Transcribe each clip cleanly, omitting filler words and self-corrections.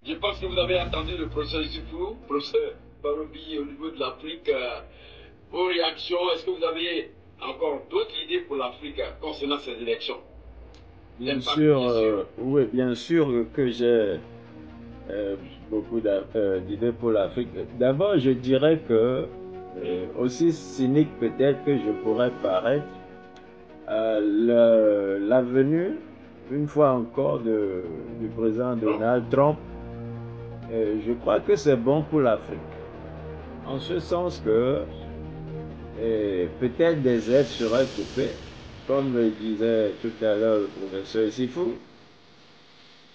Je pense que vous avez entendu le professeur Issoufou, professeur Barobi au niveau de l'Afrique. Vos réactions, est-ce que vous avez encore d'autres idées pour l'Afrique concernant ces élections? Bien sûr, oui, bien sûr que j'ai beaucoup d'idées pour l'Afrique. D'abord, je dirais que, aussi cynique peut-être que je pourrais paraître, la venue, une fois encore, du président Donald Trump, je crois que c'est bon pour l'Afrique. En ce sens que peut-être des aides seraient coupées, comme le disait tout à l'heure le professeur Sifou,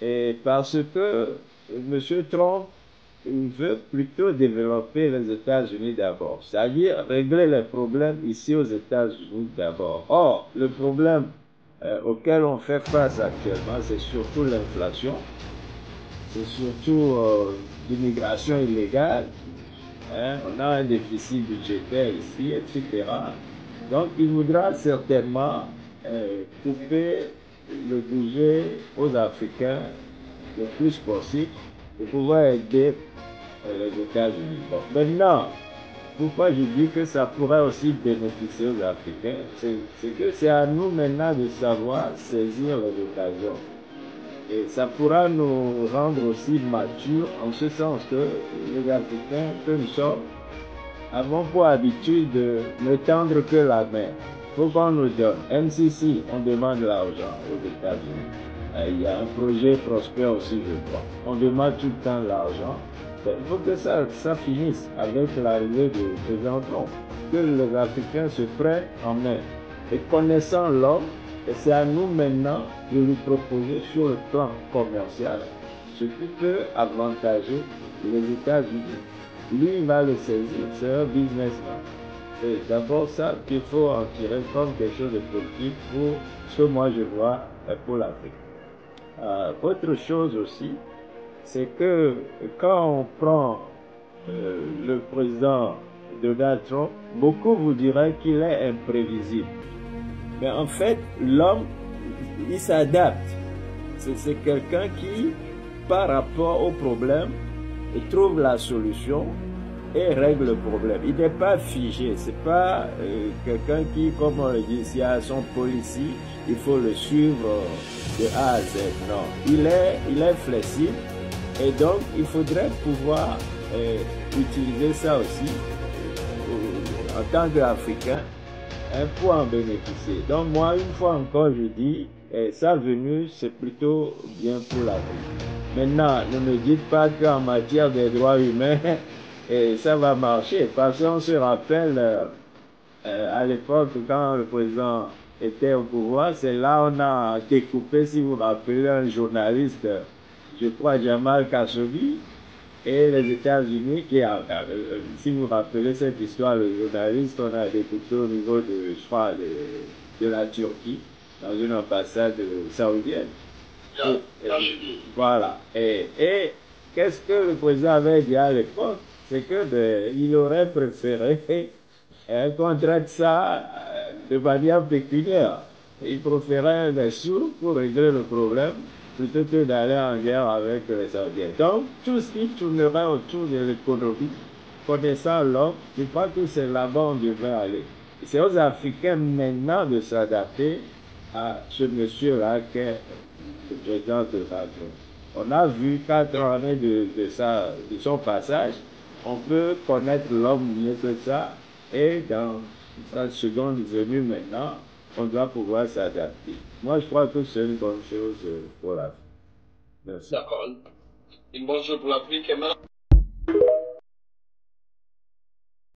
et parce que M. Trump veut plutôt développer les États-Unis d'abord, c'est-à-dire régler les problèmes ici aux États-Unis d'abord. Or, le problème auquel on fait face actuellement, c'est surtout l'inflation, c'est surtout l'immigration illégale. Hein, on a un déficit budgétaire ici, etc. Donc, il voudra certainement couper le budget aux Africains le plus possible pour pouvoir aider les États-Unis. Bon, maintenant, pourquoi je dis que ça pourrait aussi bénéficier aux Africains, c'est que c'est à nous maintenant de savoir saisir les occasions. Et ça pourra nous rendre aussi matures en ce sens que les Africains que nous sommes avons pour habitude de ne tendre que la main. Il faut qu'on nous donne. MCC, on demande l'argent aux États-Unis. Il y a un projet prospère aussi, je crois. On demande tout le temps l'argent. Il faut que ça finisse avec l'arrivée de président Trump. Que les Africains se prennent en main. Et connaissant l'homme, c'est à nous maintenant de lui proposer sur le plan commercial ce qui peut avantager les États-Unis. Lui, il va le saisir, c'est un businessman. C'est d'abord ça qu'il faut en tirer comme quelque chose de positif pour ce que moi je vois pour l'Afrique. Autre chose aussi, c'est que quand on prend le président Donald Trump, beaucoup vous diraient qu'il est imprévisible. Mais en fait, l'homme, il s'adapte. C'est quelqu'un qui, par rapport au problème, trouve la solution et règle le problème. Il n'est pas figé. C'est pas quelqu'un qui, comme on le dit, s'il y a son policier, il faut le suivre de A à Z. Non, il est flexible et donc il faudrait pouvoir utiliser ça aussi en tant qu'Africain pour en bénéficier. Donc moi, une fois encore, je dis, sa venue, c'est plutôt bien pour l'Afrique. Maintenant, ne me dites pas qu'en matière des droits humains, ça va marcher, parce qu'on se rappelle, à l'époque, quand le président était au pouvoir, c'est là on a découpé, si vous vous rappelez, un journaliste, je crois, Jamal Khashoggi, et les États-Unis, si vous vous rappelez cette histoire, le journaliste, on a découpé au niveau de, je crois, de la Turquie, dans une ambassade saoudienne. Voilà. Et qu'est-ce que le président avait dit à l'époque? C'est que il aurait préféré qu'on traite ça de manière pécuniaire. Il préférait des sous pour régler le problème plutôt que d'aller en guerre avec les Saoudiens. Donc, tout ce qui tournerait autour de l'économie, connaissant l'homme, je crois que c'est là-bas on devrait aller. C'est aux Africains maintenant de s'adapter à ce monsieur-là qui est le président de la Trump. On a vu 4 années de son passage, on peut connaître l'homme mieux que ça, et dans sa seconde venue maintenant, on doit pouvoir s'adapter. Moi, je crois que c'est une bonne chose pour l'Afrique. Merci. D'accord. Une bonne chose pour l'Afrique.